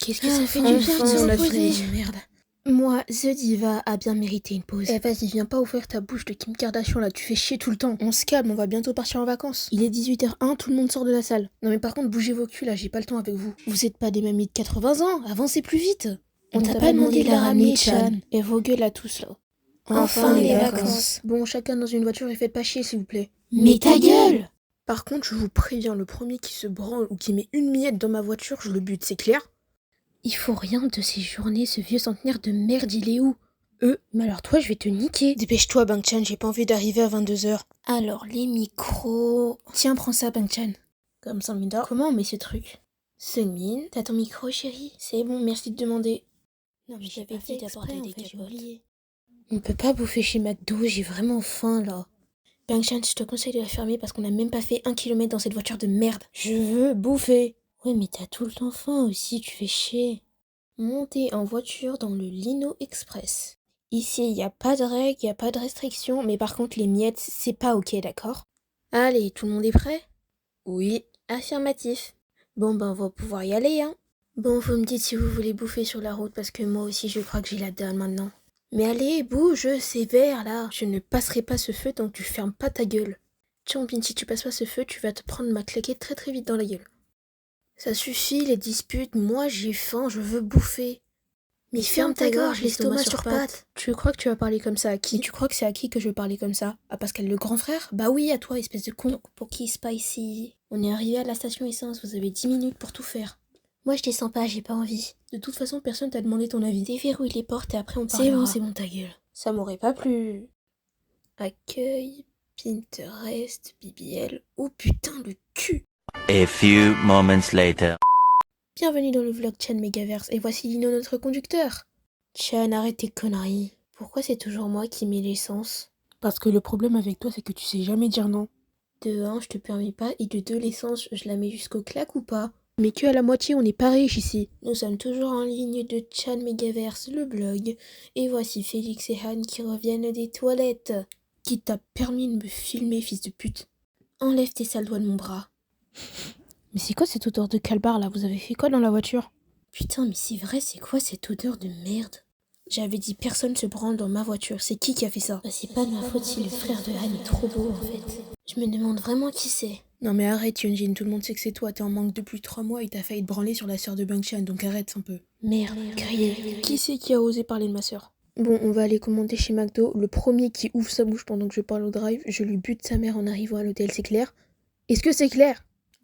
qu'est-ce que ça fait du bien de se la reposer. fille, merde. Moi, The Diva a bien mérité une pause. Eh vas-y, viens pas ouvrir ta bouche de Kim Kardashian là, tu fais chier tout le temps. On se calme, on va bientôt partir en vacances. Il est 18h01, tout le monde sort de la salle. Non mais par contre, bougez vos culs là, j'ai pas le temps avec vous. Vous êtes pas des mamies de 80 ans, avancez plus vite. On t'a pas demandé de la ramener, Chan. Et vos gueules à tous là. Enfin, les vacances. Bon, chacun dans une voiture et faites pas chier s'il vous plaît. Mais ta gueule! Par contre, je vous préviens, le premier qui se branle ou qui met une miette dans ma voiture, je le bute, c'est clair? Il faut rien de ces journées, ce vieux centenaire de merde, il est où? Mais alors toi, je vais te niquer. Dépêche-toi, Bang-chan, j'ai pas envie d'arriver à 22h. Alors, les micros... Tiens, prends ça, Bang-chan. Comme ça, Mida. Comment on met ces trucs? Semine, t'as ton micro, chérie? C'est bon, merci de demander. Non, mais j'avais dit d'apporter des capotes. On peut pas bouffer chez McDo, j'ai vraiment faim là. Bang-chan, je te conseille de la fermer parce qu'on a même pas fait 1 kilomètre dans cette voiture de merde. Je veux bouffer. Ouais, mais t'as tout le temps faim aussi, tu fais chier. Montez en voiture dans le Lino Express. Ici, y a pas de règles, y a pas de restrictions, mais par contre, les miettes, c'est pas ok, d'accord? Allez, tout le monde est prêt? Oui, affirmatif. Bon, ben, on va pouvoir y aller, hein. Bon, vous me dites si vous voulez bouffer sur la route parce que moi aussi, je crois que j'ai la dalle maintenant. Mais allez, bouge, c'est vert, là. Je ne passerai pas ce feu tant que tu fermes pas ta gueule. Champin, si tu passes pas ce feu, tu vas te prendre ma claquette très très vite dans la gueule. Ça suffit, les disputes, moi j'ai faim, je veux bouffer. Mais ferme ta gorge, l'estomac sur pattes. Tu crois que tu vas parler comme ça à qui? Et tu crois que c'est à qui que je vais parler comme ça? À Pascal le grand frère? Bah oui, à toi, espèce de con. Donc pour qui Spicy? On est arrivé à la station essence, vous avez 10 minutes pour tout faire. Moi je descends pas, j'ai pas envie. De toute façon, personne t'a demandé ton avis. Déverrouille les portes et après on parlera. C'est bon, ta gueule. Ça m'aurait pas plu. Accueil, Pinterest, BBL. Oh putain, le cul! A few moments later. Bienvenue dans le vlog Chan Megaverse et voici Lino notre conducteur. Chan, arrête tes conneries. Pourquoi c'est toujours moi qui mets l'essence? Parce que le problème avec toi, c'est que tu sais jamais dire non. De 1, je te permets pas, et de 2, l'essence, je la mets jusqu'au claque ou pas? Mais que à la moitié, on n'est pas riche ici. Nous sommes toujours en ligne de Chan Megaverse, le blog, et voici Félix et Han qui reviennent des toilettes. Qui t'a permis de me filmer, fils de pute? Enlève tes sales doigts de mon bras. Mais c'est quoi cette odeur de calbar là? Vous avez fait quoi dans la voiture? Putain, mais c'est vrai, c'est quoi cette odeur de merde? J'avais dit personne se branle dans ma voiture, c'est qui a fait ça? Bah c'est pas de ma faute si le frère de Han est trop beau en fait. Je me demande vraiment qui c'est. Non mais arrête Yunjin, tout le monde sait que c'est toi, t'es en manque depuis 3 mois et t'as failli te branler sur la sœur de Bang-chan, donc arrête un peu. Merde, criez. Qui c'est qui a osé parler de ma sœur? Bon, on va aller commander chez McDo. Le premier qui ouvre sa bouche pendant que je parle au drive, je lui bute sa mère en arrivant à l'hôtel, c'est clair? Est-ce que c'est clair?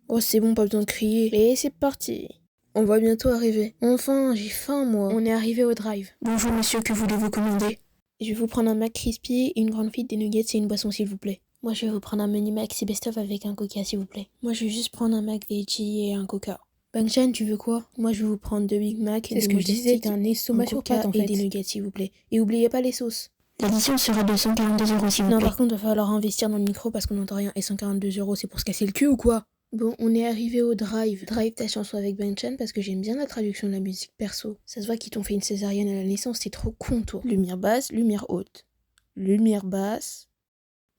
Oh c'est bon, pas besoin de crier. Et c'est parti. On va bientôt arriver. Enfin, j'ai faim moi. On est arrivé au drive. Bonjour monsieur, que voulez-vous commander? Je vais vous prendre un McCrispy, une grande frite, des nuggets et une boisson s'il vous plaît. Moi je vais vous prendre un menu Maxi Best-of avec un coca s'il vous plaît. Moi je vais juste prendre un Mac Veggie et un coca. Bang-chan, tu veux quoi? Moi je vais vous prendre 2 Big Mac et C'est ce que je disais, t'as un estomac sur pattes en fait. Et des nuggets s'il vous plaît. Et oubliez pas les sauces. L'addition sera de 142 € s'il vous plaît. Non par contre, il va falloir investir dans le micro parce qu'on n'entend rien. Et 142 € c'est pour se casser le cul ou quoi? Bon, on est arrivé au drive. Drive ta chanson avec Bang-chan parce que j'aime bien la traduction de la musique perso. Ça se voit qu'ils t'ont fait une césarienne à la naissance, c'est trop con toi. Lumière basse, lumière haute. Lumière basse.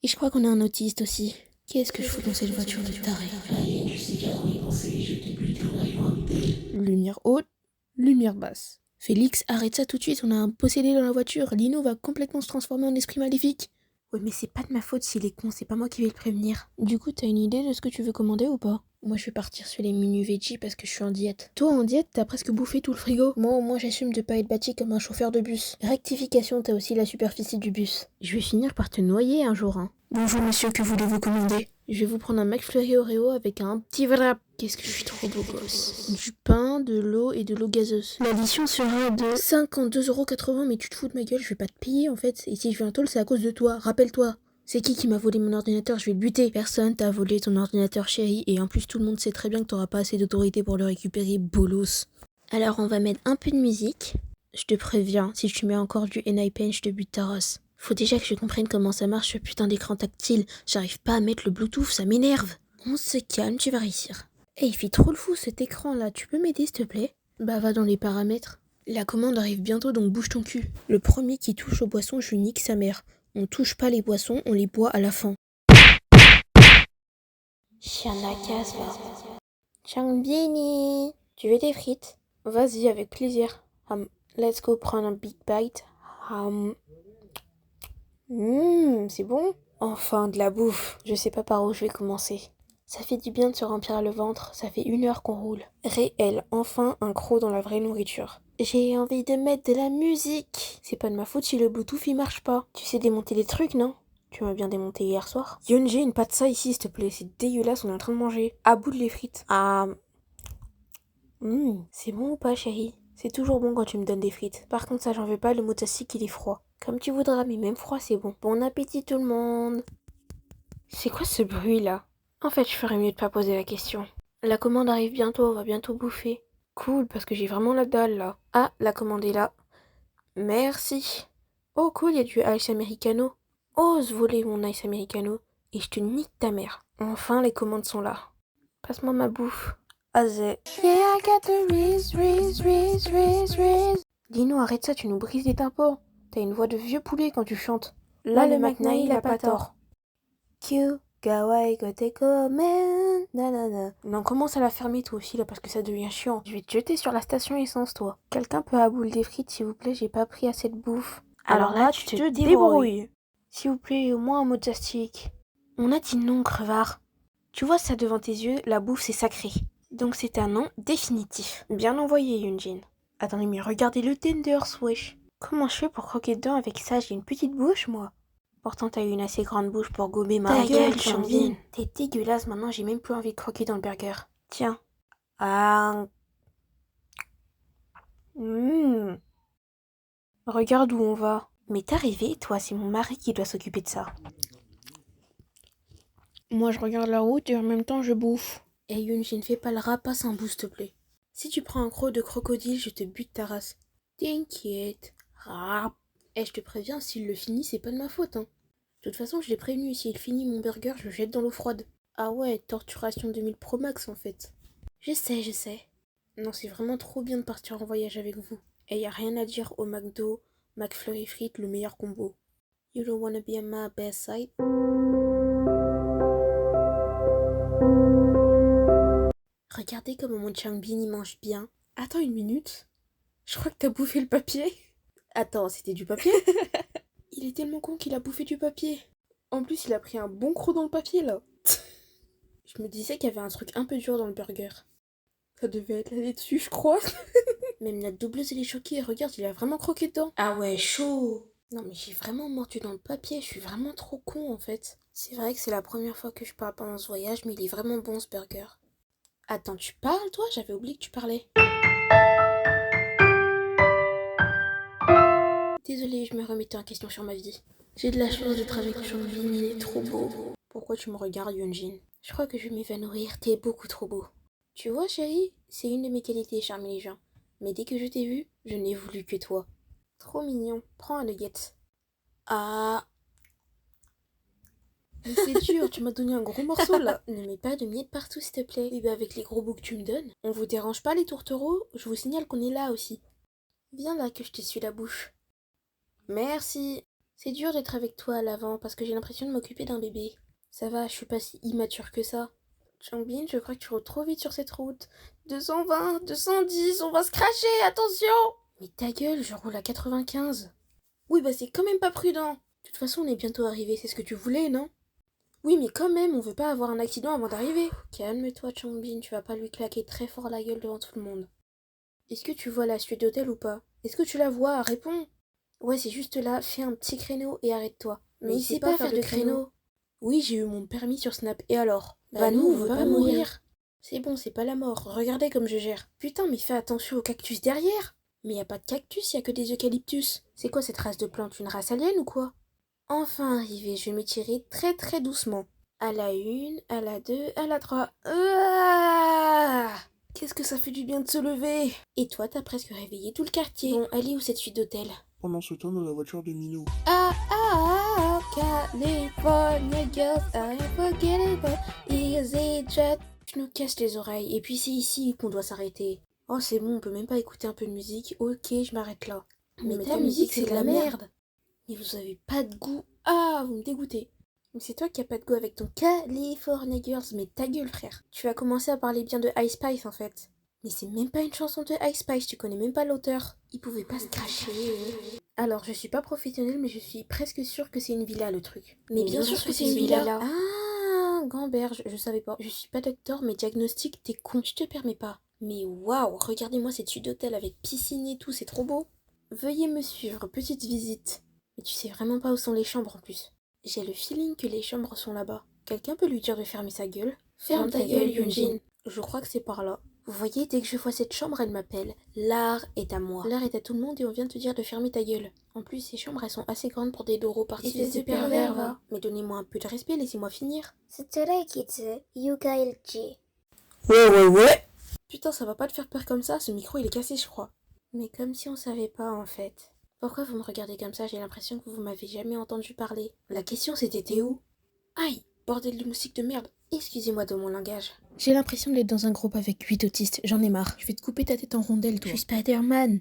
Et je crois qu'on a un autiste aussi. Qu'est-ce que je fous dans cette voiture de taré? Lumière haute, lumière basse. Félix, arrête ça tout de suite, on a un possédé dans la voiture. Lino va complètement se transformer en esprit maléfique. Ouais, mais c'est pas de ma faute s'il est con, c'est pas moi qui vais le prévenir. Du coup, t'as une idée de ce que tu veux commander ou pas? Moi, je vais partir sur les menus veggie parce que je suis en diète. Toi, en diète, t'as presque bouffé tout le frigo. Moi, au moins, j'assume de pas être bâti comme un chauffeur de bus. Rectification, t'as aussi la superficie du bus. Je vais finir par te noyer un jour, hein. Bonjour monsieur, que voulez-vous commander? Je vais vous prendre un McFlurry Oreo avec un petit wrap. Qu'est-ce que je suis trop beau gosse. Du pain, de l'eau et de l'eau gazeuse. L'addition sera de 52,80 €, mais tu te fous de ma gueule, je vais pas te payer en fait. Et si je fais un tôle, c'est à cause de toi, rappelle-toi. C'est qui m'a volé mon ordinateur? Je vais le buter. Personne t'a volé ton ordinateur chéri et en plus tout le monde sait très bien que t'auras pas assez d'autorité pour le récupérer, bolos. Alors on va mettre un peu de musique. Je te préviens, si tu mets encore du N.I.P.N, je te bute ta race. Faut déjà que je comprenne comment ça marche ce putain d'écran tactile. J'arrive pas à mettre le Bluetooth, ça m'énerve. On se calme, tu vas réussir. Eh, il fait trop le fou cet écran là, tu peux m'aider s'il te plaît? Bah va dans les paramètres. La commande arrive bientôt donc bouge ton cul. Le premier qui touche aux boissons, je lui nique sa mère. On touche pas les boissons, on les boit à la fin. Chien de la casse, va. Changbini, tu veux des frites? Vas-y, avec plaisir. Let's go prendre un big bite. C'est bon. Enfin, de la bouffe. Je sais pas par où je vais commencer. Ça fait du bien de se remplir le ventre, ça fait 1 heure qu'on roule. Réel, enfin un croc dans la vraie nourriture. J'ai envie de mettre de la musique. C'est pas de ma faute si le Bluetooth il marche pas. Tu sais démonter les trucs, non? Tu m'as bien démonté hier soir. Yonji, une pâte ça ici, s'il te plaît. C'est dégueulasse, on est en train de manger. À bout de les frites. C'est bon ou pas, chérie? C'est toujours bon quand tu me donnes des frites. Par contre, ça, j'en veux pas, le motastique, il est froid. Comme tu voudras, mais même froid, c'est bon. Bon appétit, tout le monde. C'est quoi ce bruit-là? En fait, je ferais mieux de pas poser la question. La commande arrive bientôt, on va bientôt bouffer. Cool, parce que j'ai vraiment la dalle, là. Ah, la commande est là. Merci. Oh, cool, il y a du ice americano. Ose voler mon ice americano, et je te nique ta mère. Enfin, les commandes sont là. Passe-moi ma bouffe. Azé. Yeah, I got the riz. Dis-nous, arrête ça, tu nous brises les tympans. T'as une voix de vieux poulet quand tu chantes. Là, le McNair, il a pas tort. Q, Gawai, Gotekomen, nanana. Non, commence à la fermer toi aussi là parce que ça devient chiant. Je vais te jeter sur la station essence toi. Quelqu'un peut abouler des frites s'il vous plaît, j'ai pas pris assez de bouffe. Alors là, tu te débrouilles. S'il vous plaît, au moins un mot plastique. On a dit non, crevard. Tu vois ça devant tes yeux, la bouffe c'est sacré. Donc c'est un non définitif. Bien envoyé, Yunjin. Attendez, mais regardez le tenders, wesh. Comment je fais pour croquer dedans avec ça? J'ai une petite bouche, moi. Pourtant, t'as eu une assez grande bouche pour gober ma Ta gueule, Changbin. T'es dégueulasse, maintenant j'ai même plus envie de croquer dans le burger. Tiens. Ah. Regarde où on va. Mais t'as rêvé, toi, c'est mon mari qui doit s'occuper de ça. Moi, je regarde la route et en même temps, je bouffe. Et Yunjin, fais pas le rat, passe un bout, s'il te plaît. Si tu prends un croc de crocodile, je te bute ta race. T'inquiète. Rap. Et je te préviens, s'il le finit, c'est pas de ma faute, hein. De toute façon, je l'ai prévenu, s'il finit mon burger, je le jette dans l'eau froide. Ah ouais, torturation 2000 Pro Max en fait. Je sais. Non, c'est vraiment trop bien de partir en voyage avec vous. Et y a rien à dire au McDo, McFlurry frites, le meilleur combo. You don't wanna be on my best side? Regardez comment mon Changbin y mange bien. Attends une minute. Je crois que t'as bouffé le papier. Attends, c'était du papier? Il est tellement con qu'il a bouffé du papier. En plus, il a pris un bon croc dans le papier, là. Je me disais qu'il y avait un truc un peu dur dans le burger. Ça devait être là-dessus, je crois. Même la doubleuse, elle est choquée. Regarde, il a vraiment croqué dedans. Ah ouais, chaud. Non, mais j'ai vraiment mordu dans le papier. Je suis vraiment trop con, en fait. C'est vrai que c'est la première fois que je parle pendant ce voyage, mais il est vraiment bon, ce burger. Attends, tu parles, toi? J'avais oublié que tu parlais. Désolée, je me remettais en question sur ma vie. J'ai de la chance d'être avec Changbin, il est trop beau. Pourquoi tu me regardes, Yunjin? Je crois que je vais m'évanouir, t'es beaucoup trop beau. Tu vois, chérie, c'est une de mes qualités, charmer les gens. Mais dès que je t'ai vu, je n'ai voulu que toi. Trop mignon, prends un nugget. Ah. Mais c'est dur, tu m'as donné un gros morceau là. Ne mets pas de miettes partout, s'il te plaît. Et bah avec les gros bouts que tu me donnes. On vous dérange pas les tourtereaux? Je vous signale qu'on est là aussi. Viens là que je t'essuie la bouche. Merci. C'est dur d'être avec toi à l'avant parce que j'ai l'impression de m'occuper d'un bébé. Ça va, je suis pas si immature que ça. Changbin, je crois que tu roules trop vite sur cette route. 220, 210, on va se cracher, attention! Mais ta gueule, je roule à 95. Oui, bah c'est quand même pas prudent. De toute façon, on est bientôt arrivé, c'est ce que tu voulais, non? Oui, mais quand même, on veut pas avoir un accident avant d'arriver. Calme-toi, Changbin, tu vas pas lui claquer très fort la gueule devant tout le monde. Est-ce que tu vois la suite d'hôtel ou pas? Est-ce que tu la vois? Réponds! Ouais, c'est juste là, fais un petit créneau et arrête-toi. Mais il sait pas faire de créneau. Oui, j'ai eu mon permis sur Snap, et alors? Bah nous, on veut pas mourir. C'est bon, c'est pas la mort, regardez comme je gère. Putain, mais fais attention au cactus derrière. Mais y a pas de cactus, y a que des eucalyptus. C'est quoi cette race de plante, une race alien ou quoi? Enfin arrivé, je vais m'étirer très très doucement. À la 1, à la 2, à la 3. Qu'est-ce que ça fait du bien de se lever. Et toi, t'as presque réveillé tout le quartier. Bon, elle est où cette suite d'hôtel? Pendant ce temps, dans la voiture de Minou. California girls, I unforgettable, easy jet. Tu nous casses les oreilles, et puis c'est ici qu'on doit s'arrêter. Oh, c'est bon, on peut même pas écouter un peu de musique. Ok, je m'arrête là. Mais ta musique, c'est de la merde. Mais vous avez pas de goût. Ah, vous me dégoûtez. Mais c'est toi qui as pas de goût avec ton California Girls, mais ta gueule, frère. Tu vas commencer à parler bien de Ice Spice, en fait. Mais c'est même pas une chanson de Ice Spice, tu connais même pas l'auteur. Il pouvait pas se cacher. Alors, je suis pas professionnelle, mais je suis presque sûre que c'est une villa, le truc. Mais bien sûr que c'est une villa. Ah, Gamberge, je savais pas. Je suis pas docteur, mais diagnostic, t'es con. Je te permets pas. Mais waouh, regardez-moi cette suite d'hôtel avec piscine et tout, c'est trop beau. Veuillez me suivre, petite visite. Mais tu sais vraiment pas où sont les chambres en plus. J'ai le feeling que les chambres sont là-bas. Quelqu'un peut lui dire de fermer sa gueule? Ferme ta gueule, Yunjin. Je crois que c'est par là. Vous voyez, dès que je vois cette chambre, elle m'appelle. L'art est à moi. L'art est à tout le monde et on vient te dire de fermer ta gueule. En plus, ces chambres, elles sont assez grandes pour des doros partis. Et c'est pervers, va. Mais donnez-moi un peu de respect, laissez-moi finir. Ouais. Putain, ça va pas te faire peur comme ça, ce micro il est cassé, je crois. Mais comme si on savait pas, en fait. Pourquoi vous me regardez comme ça? J'ai l'impression que vous m'avez jamais entendu parler. La question c'était t'es où? Aïe, bordel de moustique de merde. Excusez-moi de mon langage. J'ai l'impression d'être dans un groupe avec 8 autistes, j'en ai marre. Je vais te couper ta tête en rondelle, toi. Je suis Spider-Man.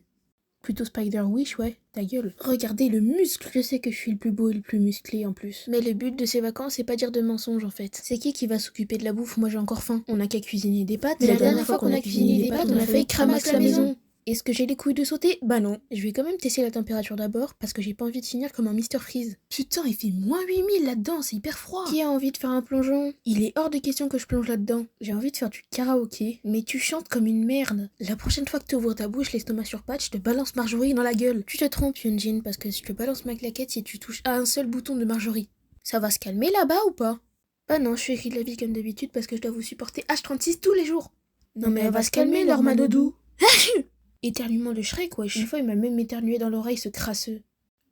Plutôt Spider-Wish, ouais, ta gueule. Regardez le muscle. Je sais que je suis le plus beau et le plus musclé en plus. Mais le but de ces vacances, c'est pas dire de mensonges en fait. C'est qui va s'occuper de la bouffe? Moi j'ai encore faim. On a qu'à cuisiner des pâtes. Mais la dernière fois qu'on a cuisiné des pâtes, on a failli cramasser la maison. Est-ce que j'ai les couilles de sauter? Bah non. Je vais quand même tester la température d'abord parce que j'ai pas envie de finir comme un Mr Freeze. Putain, il fait moins 8000 là-dedans, c'est hyper froid. Qui a envie de faire un plongeon? Il est hors de question que je plonge là-dedans. J'ai envie de faire du karaoké, mais tu chantes comme une merde. La prochaine fois que tu ouvres ta bouche, l'estomac sur pattes, je te balance Marjorie dans la gueule. Tu te trompes, Yunjin, parce que je te balance ma claquette si tu touches à un seul bouton de Marjorie. Ça va se calmer là-bas ou pas? Bah non, je suis écrit de la vie comme d'habitude parce que je dois vous supporter H36 tous les jours. Non mais elle va se calmer, leur Madodou. Éternuement de Shrek, wesh. Une fois, il m'a même éternué dans l'oreille, ce crasseux.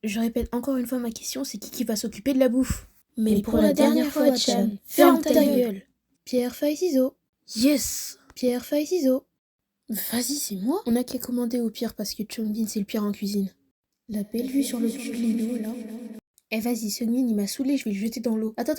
Je répète encore une fois ma question, c'est qui va s'occuper de la bouffe? Mais pour la dernière fois, Chan, ferme ta gueule. Pierre, feuille, ciseaux. Yes. Pierre, feuille, ciseaux. Vas-y, c'est moi. On a qu'à commander au pire parce que Chongbin, c'est le pire en cuisine. La belle vue sur le cul de Lilo, là. Eh vas-y, Seungmin, il m'a saoulé, je vais le jeter dans l'eau. Attends,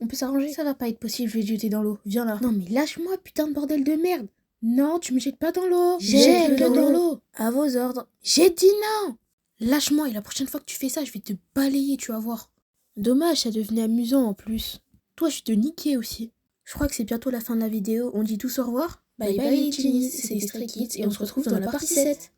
on peut s'arranger? Ça va pas être possible, je vais le jeter dans l'eau. Viens là. Non mais lâche-moi, putain de bordel de merde. Non, tu me jettes pas dans l'eau. Jette-le dans l'eau. À vos ordres. J'ai dit non. Lâche-moi et la prochaine fois que tu fais ça, je vais te balayer, tu vas voir. Dommage, ça devenait amusant en plus. Toi, je te niquais aussi. Je crois que c'est bientôt la fin de la vidéo. On dit tous au revoir. Bye bye les Genies, c'était Stray Kids et on se retrouve dans la partie 7.